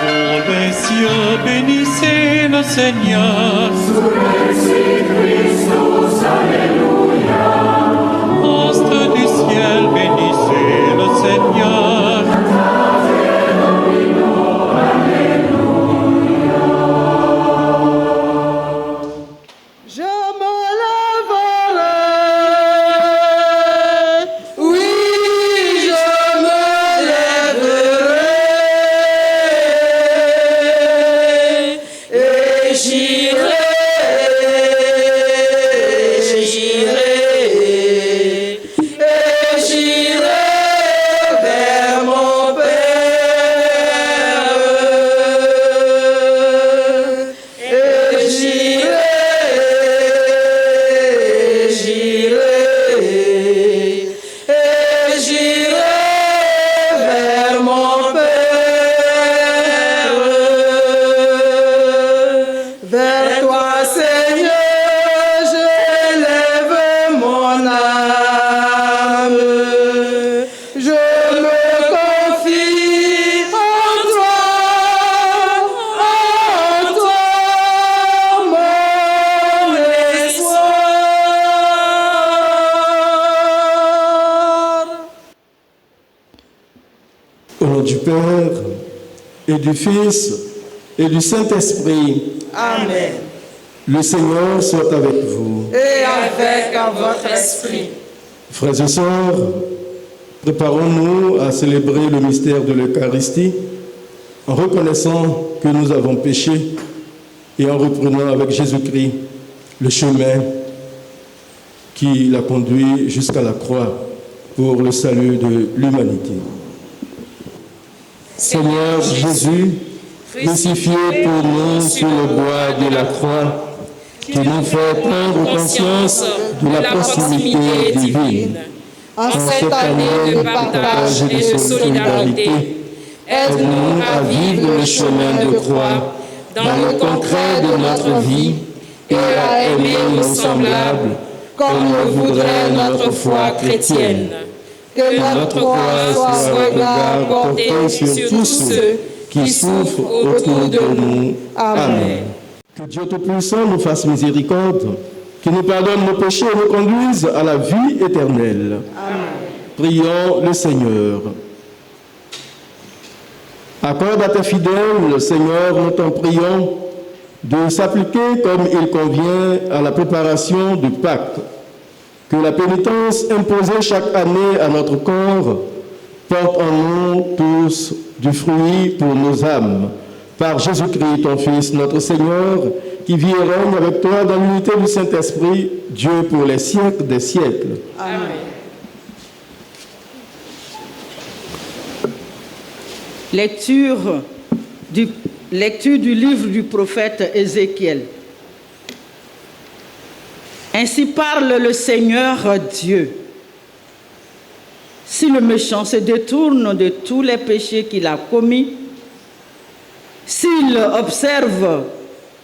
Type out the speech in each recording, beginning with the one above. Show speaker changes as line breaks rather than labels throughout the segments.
Pour les cieux, bénissez le Seigneur.
Sur les Christus, Alléluia.
Astres du ciel, bénissez le Seigneur.
Du Père et du Fils et du Saint-Esprit.
Amen.
Le Seigneur soit avec vous.
Et avec votre esprit.
Frères et sœurs, préparons-nous à célébrer le mystère de l'Eucharistie en reconnaissant que nous avons péché et en reprenant avec Jésus-Christ le chemin qui l'a conduit jusqu'à la croix pour le salut de l'humanité. Seigneur Jésus, crucifié pour nous sur le bois de la croix, qui nous fait prendre conscience de la proximité divine.
En cette année de partage et de solidarité, aide-nous à vivre le chemin de croix dans le concret de notre vie et à aimer nos semblables comme le voudrait notre foi chrétienne. Que notre croix soit un regard porté sur tous ceux qui souffrent autour de nous. Amen.
Que Dieu Tout-Puissant nous fasse miséricorde, qu'il nous pardonne nos péchés et nous conduise à la vie éternelle. Amen. Prions le Seigneur. Accorde à tes fidèles, Seigneur, nous t'en prions, de s'appliquer comme il convient à la préparation du Pâques. Que la pénitence imposée chaque année à notre corps porte en nous tous du fruit pour nos âmes. Par Jésus-Christ, ton Fils, notre Seigneur, qui vit et règne avec toi dans l'unité du Saint-Esprit, Dieu pour les siècles des siècles.
Amen.
Lecture du livre du prophète Ézéchiel. Ainsi parle le Seigneur Dieu. Si le méchant se détourne de tous les péchés qu'il a commis, s'il observe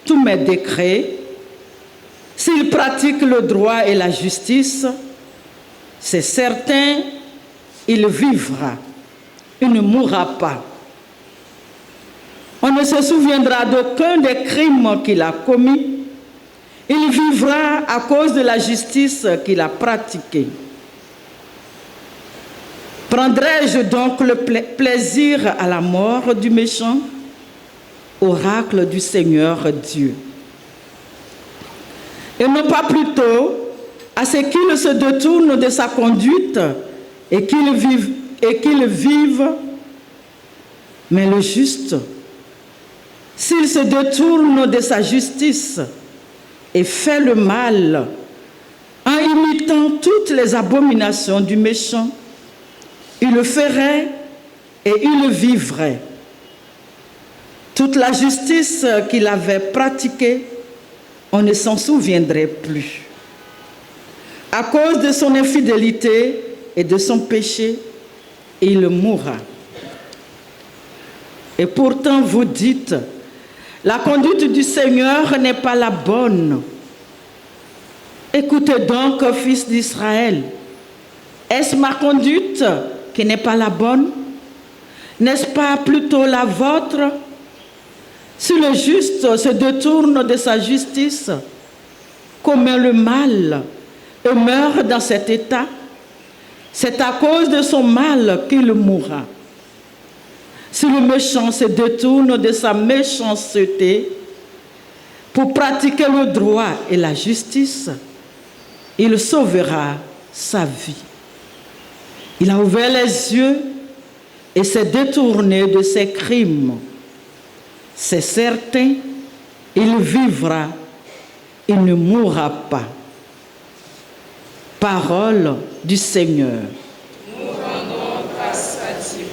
tous mes décrets, s'il pratique le droit et la justice, c'est certain, il vivra, il ne mourra pas. On ne se souviendra d'aucun des crimes qu'il a commis. Il vivra à cause de la justice qu'il a pratiquée. Prendrai-je donc le plaisir à la mort du méchant? Oracle du Seigneur Dieu. Et non pas plutôt à ce qu'il se détourne de sa conduite et qu'il vive, mais le juste, s'il se détourne de sa justice et fait le mal en imitant toutes les abominations du méchant, il le ferait et il vivrait. Toute la justice qu'il avait pratiquée, on ne s'en souviendrait plus. À cause de son infidélité et de son péché, il mourra. Et pourtant vous dites, la conduite du Seigneur n'est pas la bonne. Écoutez donc, fils d'Israël, est-ce ma conduite qui n'est pas la bonne? N'est-ce pas plutôt la vôtre? Si le juste se détourne de sa justice, commet le mal et meurt dans cet état, c'est à cause de son mal qu'il mourra. Si le méchant se détourne de sa méchanceté pour pratiquer le droit et la justice, il sauvera sa vie. Il a ouvert les yeux et s'est détourné de ses crimes. C'est certain, il vivra, il ne mourra pas. Parole du Seigneur.
Nous rendons grâce à Dieu.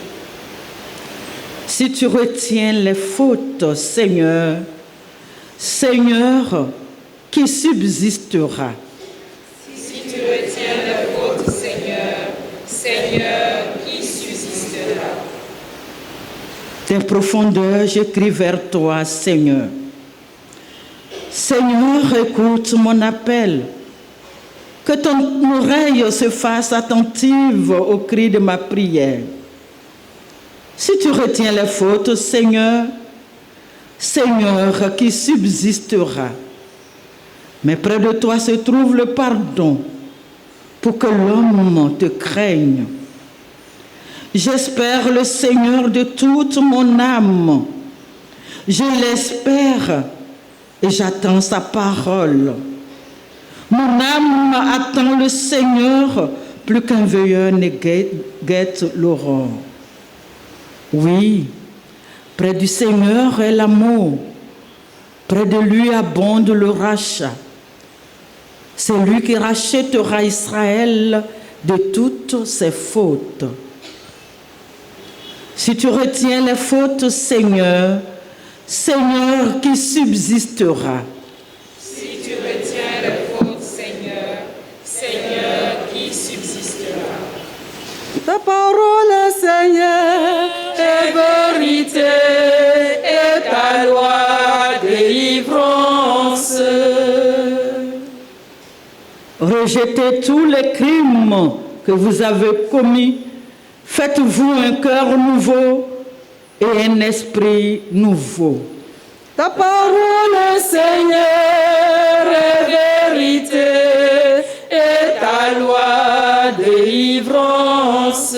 Si tu retiens les fautes, Seigneur, Seigneur, qui subsistera?
Si tu retiens les fautes, Seigneur, Seigneur, qui subsistera?
Des profondeurs, je crie vers toi, Seigneur. Seigneur, écoute mon appel. Que ton oreille se fasse attentive au cri de ma prière. Si tu retiens les fautes, Seigneur, Seigneur, qui subsistera? Mais près de toi se trouve le pardon pour que l'homme te craigne. J'espère le Seigneur de toute mon âme. Je l'espère et j'attends sa parole. Mon âme attend le Seigneur plus qu'un veilleur ne guette l'aurore. Oui, près du Seigneur est l'amour. Près de lui abonde le rachat. C'est lui qui rachètera Israël de toutes ses fautes. Si tu retiens les fautes, Seigneur, Seigneur, qui subsistera?
Si tu retiens les fautes, Seigneur, Seigneur, qui subsistera?
Ta parole, Seigneur, est vérité et ta loi délivrance.
Rejetez tous les crimes que vous avez commis. Faites-vous un cœur nouveau et un esprit nouveau.
Ta parole, Seigneur, est vérité et ta loi délivrance.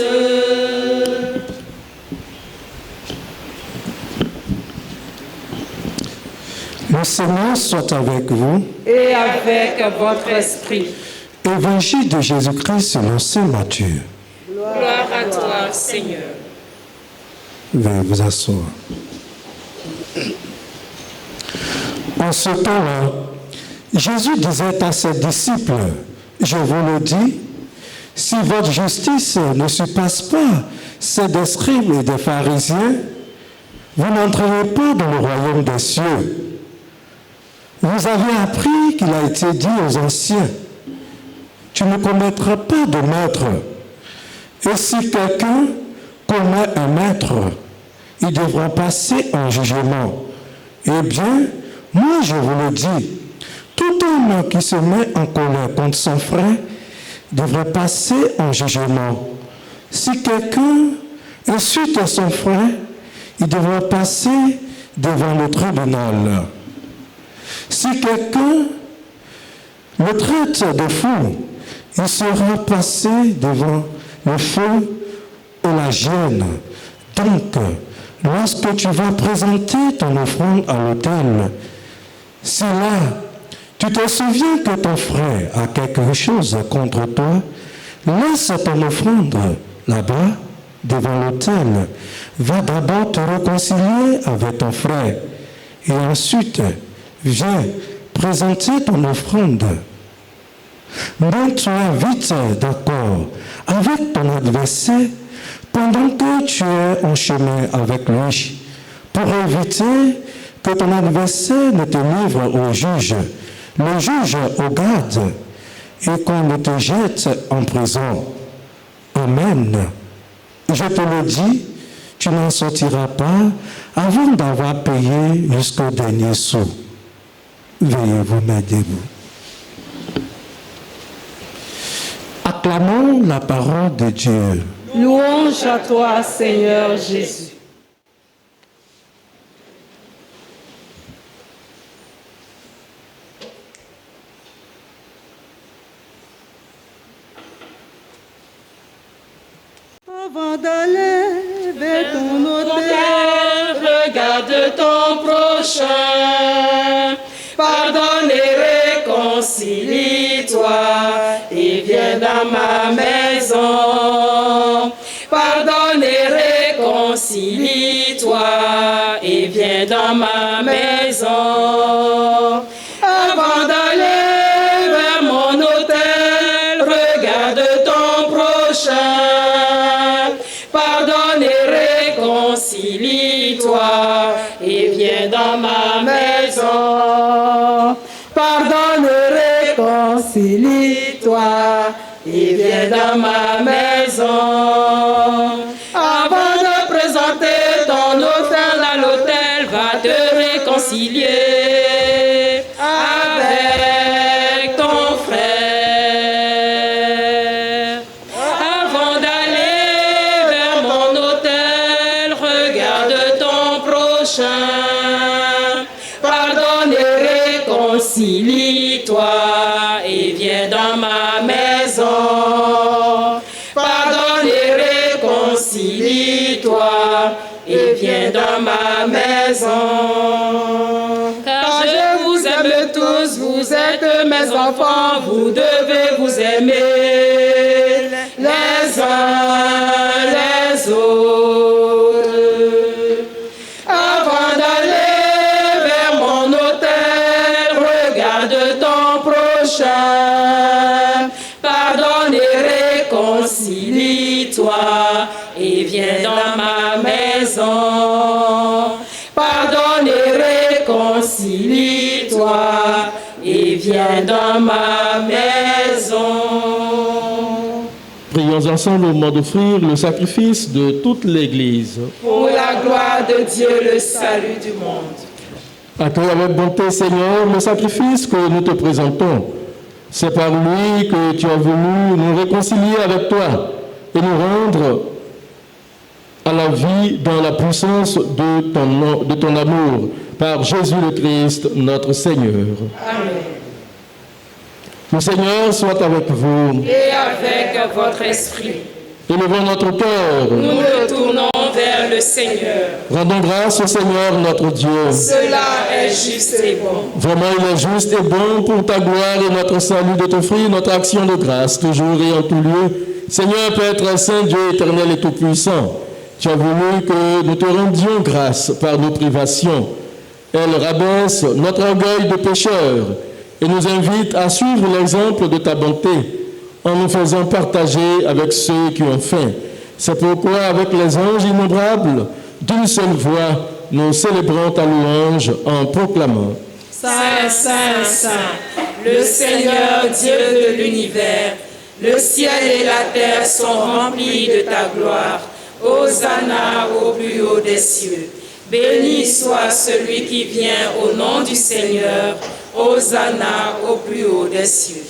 Le Seigneur soit avec vous.
Et avec votre esprit.
Évangile de Jésus-Christ selon saint Matthieu.
Gloire à toi, Seigneur.
Veuillez vous asseoir. En ce temps-là, Jésus disait à ses disciples, « Je vous le dis, si votre justice ne surpasse pas celle des scribes et des pharisiens, vous n'entrerez pas dans le royaume des cieux. Vous avez appris qu'il a été dit aux anciens, « Tu ne commettras pas de meurtre. » Et si quelqu'un commet un meurtre, il devra passer en jugement. Eh bien, moi je vous le dis, tout homme qui se met en colère contre son frère devrait passer en jugement. Si quelqu'un insulte son frère, il devra passer devant le tribunal. Si quelqu'un le traite de fou, il sera passé devant le feu ou la gêne. Donc, lorsque tu vas présenter ton offrande à l'autel, si là, tu te souviens que ton frère a quelque chose contre toi, laisse ton offrande là-bas, devant l'autel. Va d'abord te réconcilier avec ton frère et ensuite, viens présenter ton offrande. Mets-toi vite d'accord avec ton adversaire pendant que tu es en chemin avec lui, pour éviter que ton adversaire ne te livre au juge, le juge au garde, et qu'on ne te jette en prison. Amen. Je te le dis, tu n'en sortiras pas avant d'avoir payé jusqu'au dernier sou. Veuillez vous mettre debout. Acclamons la parole de Dieu.
Louange à toi, Seigneur Jésus. Avant d'aller vers ton
autel, regarde ton prochain. Pardonne et réconcilie-toi et viens dans ma maison. Pardonne et réconcilie-toi et viens dans ma maison. Avant d'aller vers mon autel, regarde ton prochain. Pardonne et réconcilie-toi et viens dans ma maison. Pardonne et réconcilie-toi et viens dans ma maison. Avant de présenter ton offrande à l'autel, va te réconcilier avec ton frère. Avant d'aller vers mon autel, regarde ton prochain. Pardonne et réconcilie-toi et viens dans ma maison. Pardonne et réconcilie-toi et viens dans ma maison. Car je vous aime tous, vous êtes mes enfants, vous devez vous aimer les uns les autres. Avant d'aller vers mon autel, regarde ton prochain. Pardonne et réconcilie-toi et viens dans ma maison. Pardonne et réconcilie-toi et viens dans ma maison.
Prions ensemble au moment d'offrir le sacrifice de toute l'Église.
Pour la gloire de Dieu, le salut du monde.
Accueille avec bonté, Seigneur, le sacrifice que nous te présentons. C'est par lui que tu as voulu nous réconcilier avec toi et nous rendre à la vie dans la puissance de ton amour, par Jésus le Christ, notre Seigneur.
Amen.
Le Seigneur soit avec vous.
Et avec votre esprit.
Élevons notre cœur.
Nous nous tournons vers le Seigneur.
Rendons grâce au Seigneur notre Dieu.
Cela est juste et bon.
Vraiment, il est juste et bon pour ta gloire et notre salut de t'offrir notre action de grâce, toujours et en tout lieu. Seigneur, Père Saint, Dieu éternel et tout-puissant, tu as voulu que nous te rendions grâce par nos privations. Elle rabaisse notre orgueil de pécheur et nous invite à suivre l'exemple de ta bonté en nous faisant partager avec ceux qui ont faim. C'est pourquoi, avec les anges innombrables, d'une seule voix, nous célébrons ta louange en proclamant:
Saint, Saint, Saint, le Seigneur Dieu de l'univers, le ciel et la terre sont remplis de ta gloire. Hosanna au plus haut des cieux. Béni soit celui qui vient au nom du Seigneur. Hosanna au plus haut des cieux.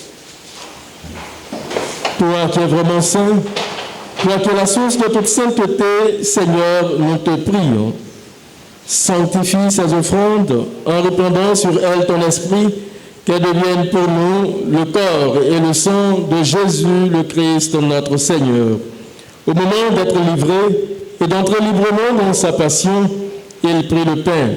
Toi qui es vraiment saint, toi qui es la source de toute sainteté, Seigneur, nous te prions. Sanctifie ces offrandes en répandant sur elles ton esprit, qu'elles deviennent pour nous le corps et le sang de Jésus le Christ, notre Seigneur. Au moment d'être livré et d'entrer librement dans sa passion, il prit le pain,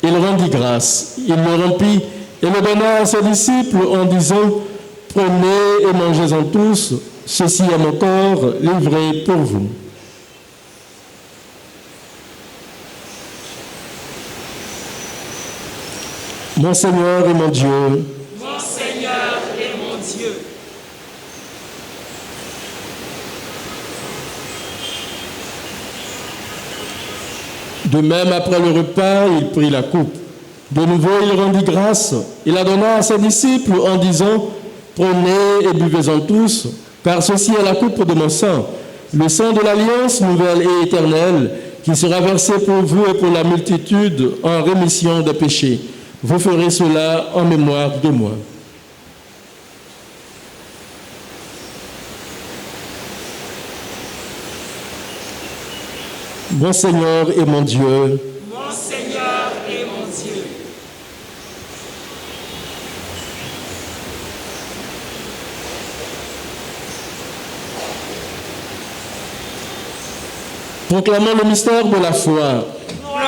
il rendit grâce, il le rompit et le donna à ses disciples en disant: Prenez et mangez-en tous, ceci est mon corps livré pour vous. Mon Seigneur et mon Dieu,
Mon Seigneur et mon Dieu.
De même, après le repas, il prit la coupe. De nouveau, il rendit grâce. Il la donna à ses disciples en disant: Prenez et buvez-en tous, car ceci est la coupe de mon sang, le sang de l'alliance nouvelle et éternelle, qui sera versé pour vous et pour la multitude en rémission des péchés. Vous ferez cela en mémoire de moi. Mon Seigneur et mon Dieu,
Mon Seigneur et mon Dieu.
Proclamons le mystère de la foi.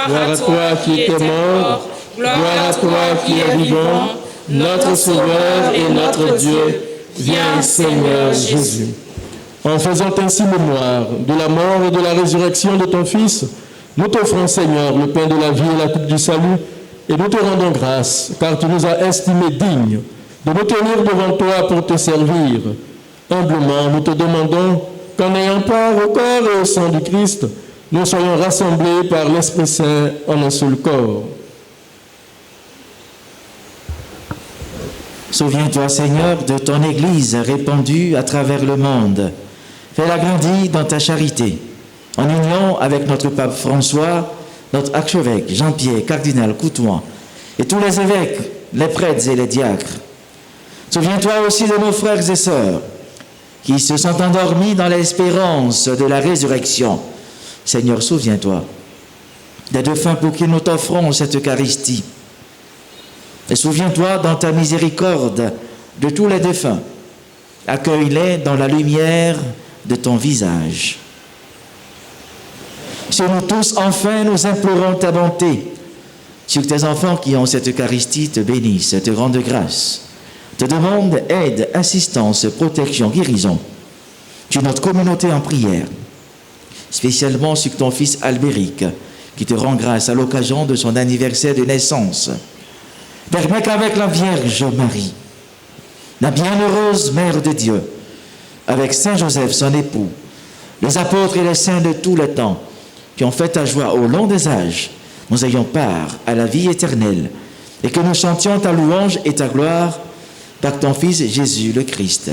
Gloire à toi qui étais mort, gloire à toi qui es vivant, notre Sauveur et notre Dieu. Viens, Seigneur Jésus.
En faisant ainsi mémoire de la mort et de la résurrection de ton Fils, nous t'offrons, Seigneur, le pain de la vie et la coupe du salut, et nous te rendons grâce, car tu nous as estimés dignes de nous tenir devant toi pour te servir. Humblement, nous te demandons qu'en ayant part au corps et au sang du Christ, nous soyons rassemblés par l'Esprit Saint en un seul corps.
Souviens-toi, Seigneur, de ton Église répandue à travers le monde. Fais-la grandir dans ta charité, en union avec notre pape François, notre archevêque Jean-Pierre, cardinal Coutouan, et tous les évêques, les prêtres et les diacres. Souviens-toi aussi de nos frères et sœurs qui se sont endormis dans l'espérance de la résurrection. Seigneur, souviens-toi des défunts pour qui nous t'offrons cette Eucharistie. Et souviens-toi dans ta miséricorde de tous les défunts. Accueille-les dans la lumière de ton visage. Sur nous tous, enfin, nous implorons ta bonté. Sur tes enfants qui ont cette Eucharistie te bénissent, te rendent grâce, te demandent aide, assistance, protection, guérison. Sur notre communauté en prière, spécialement sur ton fils Albéric, qui te rend grâce à l'occasion de son anniversaire de naissance. Permets qu'avec la Vierge Marie, la bienheureuse Mère de Dieu, avec Saint Joseph, son époux, les apôtres et les saints de tout le temps, qui ont fait ta joie au long des âges, nous ayons part à la vie éternelle, et que nous chantions ta louange et ta gloire par ton Fils Jésus le Christ.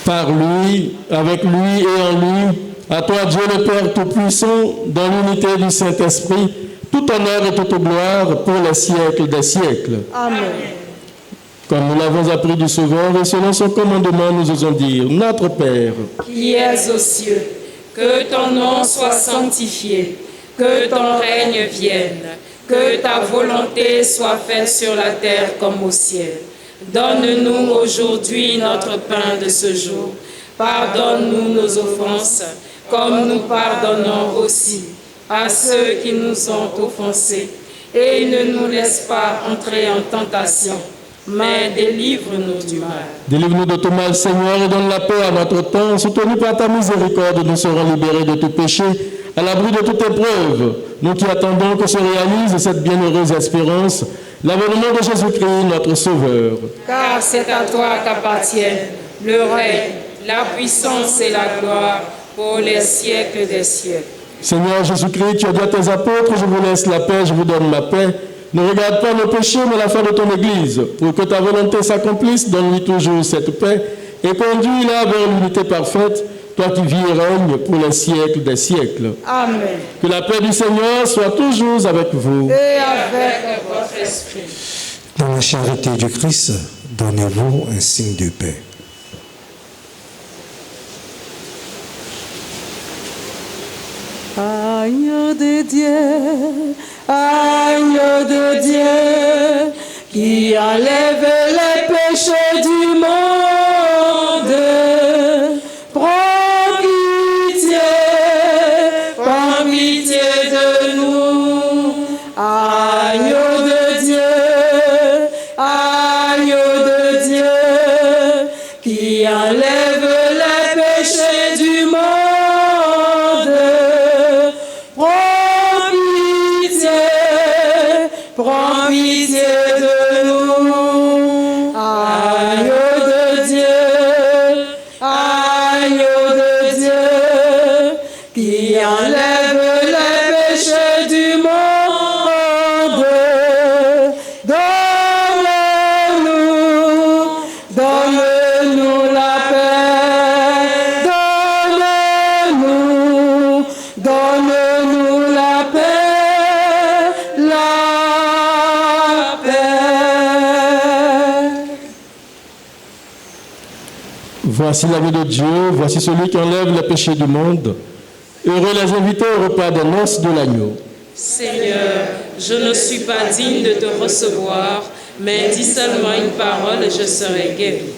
Par lui, avec lui et en lui, à toi Dieu le Père Tout-Puissant, dans l'unité du Saint-Esprit, tout honneur et toute gloire pour les siècles des siècles.
Amen.
Comme nous l'avons appris du Sauveur, et selon son commandement, nous osons dire, Notre Père,
Qui es aux cieux, que ton nom soit sanctifié, que ton règne vienne, que ta volonté soit faite sur la terre comme au ciel. Donne-nous aujourd'hui notre pain de ce jour. Pardonne-nous nos offenses, comme nous pardonnons aussi à ceux qui nous ont offensés. Et ne nous laisse pas entrer en tentation, mais délivre-nous du mal.
délivre-nous de tout mal, Seigneur, et donne la paix à notre temps. Soutenus par ta miséricorde, nous serons libérés de tout péché, à l'abri de toute épreuve. Nous qui attendons que se réalise cette bienheureuse espérance, l'avènement de Jésus-Christ, notre Sauveur.
Car c'est à toi qu'appartiennent le règne, la puissance et la gloire pour les siècles des siècles.
Seigneur Jésus-Christ, tu as dit à tes apôtres, je vous laisse la paix, je vous donne ma paix. Ne regarde pas nos péchés, mais la foi de ton Église. Pour que ta volonté s'accomplisse, donne-lui toujours cette paix et conduis-la vers l'unité parfaite, toi qui vis et règnes pour les siècles des siècles.
Amen.
Que la paix du Seigneur soit toujours avec vous.
Et avec
Votre esprit.
Dans la charité du Christ, donnez-vous un signe de paix.
Agneau de Dieu, qui enlève les péchés du monde, prends pitié de nous. Agneau de Dieu, qui enlève les péchés du monde. Prends pitié de nous, agneau de Dieu, qui enlève les péchés du monde. Donne-nous la paix, donne-nous la paix, la paix.
Voici l'agneau de Dieu, voici celui qui enlève les péchés du monde. Heureux les invités au repas des noces de l'agneau.
Seigneur, je ne suis pas digne de te recevoir, Mais dis seulement une parole et je serai guéri.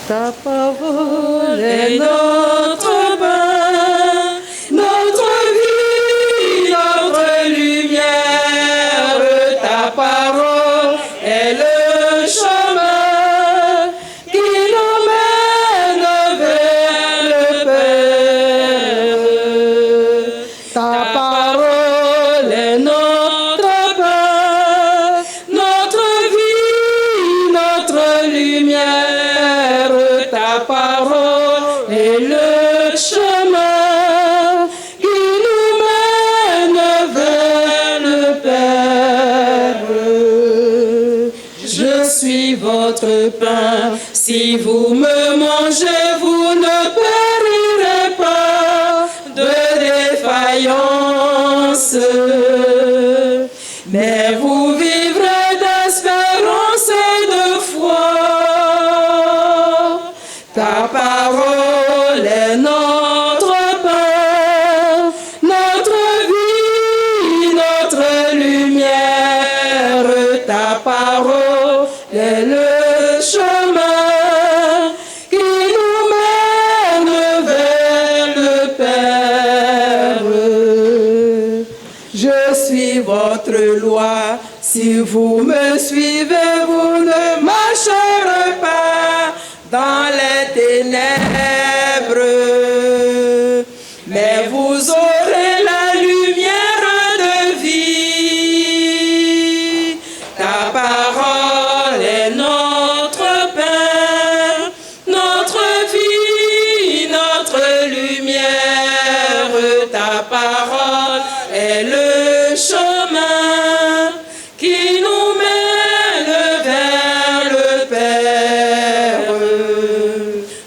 Ta parole est notre pain, notre vie, notre lumière. Ta parole est le chemin qui nous mène vers le Père. Ta parole est notre pain, notre vie, notre lumière. Ta parole est le chemin qui nous mène vers le Père. Je suis votre pain, si vous me mangez, vous ne périrez pas de défaillance, mais vous vivrez d'espérance et de foi. Ta parole est notre pain, notre vie, notre lumière. Ta parole est le chemin qui nous mène vers le Père. Je suis votre loi, si vous me suivez, vous ne marcherez pas dans les ténèbres, mais vous aurez la lumière de vie. Ta parole est notre pain, notre vie, notre lumière. Ta parole est le chemin qui nous mène vers le Père.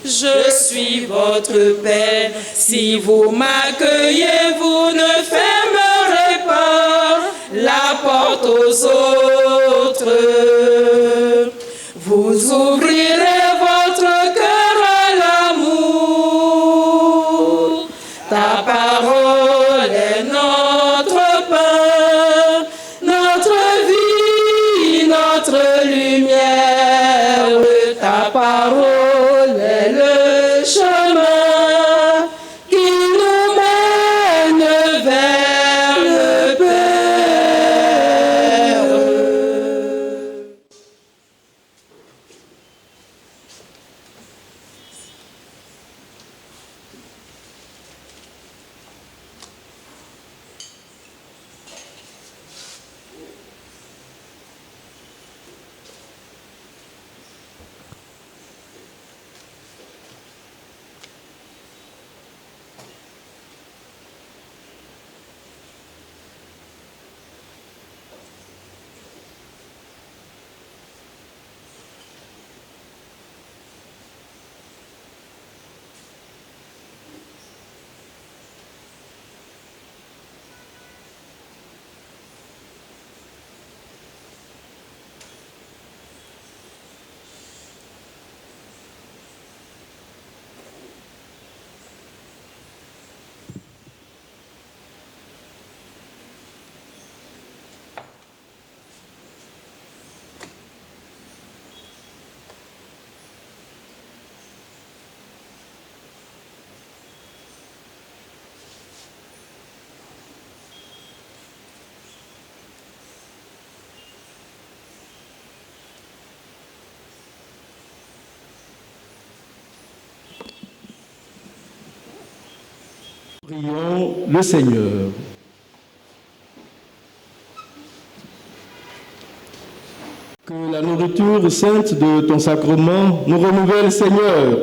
Je suis votre Père, si vous m'accueillez, vous ne fermerez pas la porte aux autres. Vous ouvrirez votre cœur à l'amour. Ta parole est notre pain, notre vie, notre lumière. Ta parole est le chemin qui nous mène vers le Père.
Prions le Seigneur. Que la nourriture sainte de ton sacrement nous renouvelle, Seigneur,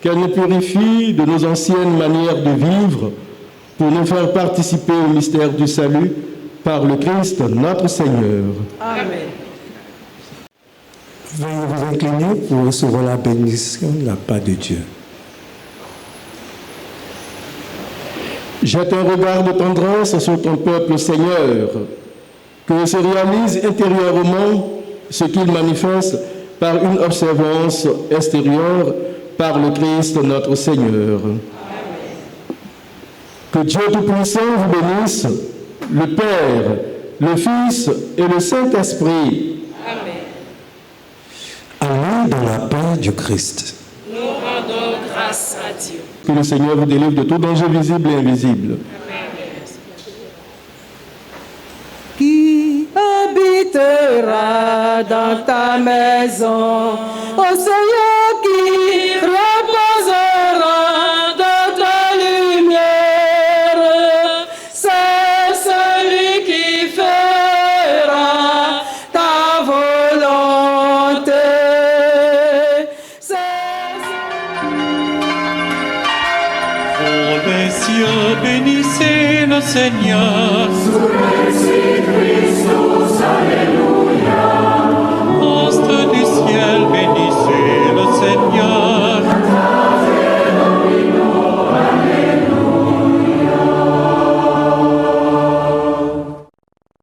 qu'elle nous purifie de nos anciennes manières de vivre pour nous faire participer au mystère du salut par le Christ notre Seigneur.
Amen.
Veuillez vous incliner pour recevoir la bénédiction de la part de Dieu.
Jette un regard de tendresse sur ton peuple, Seigneur, que se réalise intérieurement ce qu'il manifeste par une observance extérieure par le Christ notre Seigneur. Amen. Que Dieu Tout-Puissant vous bénisse, le Père, le Fils et le Saint-Esprit.
Amen.
Allez dans la paix du Christ.
Nous rendons grâce à Dieu.
Que le Seigneur vous délivre de tout danger visible et invisible.
Qui habitera dans ta maison, ô Seigneur, qui reposera dans ta lumière, c'est celui qui fera ta volonté.
Oh les cieux, bénissez le Seigneur.
Sur Christus, Alléluia.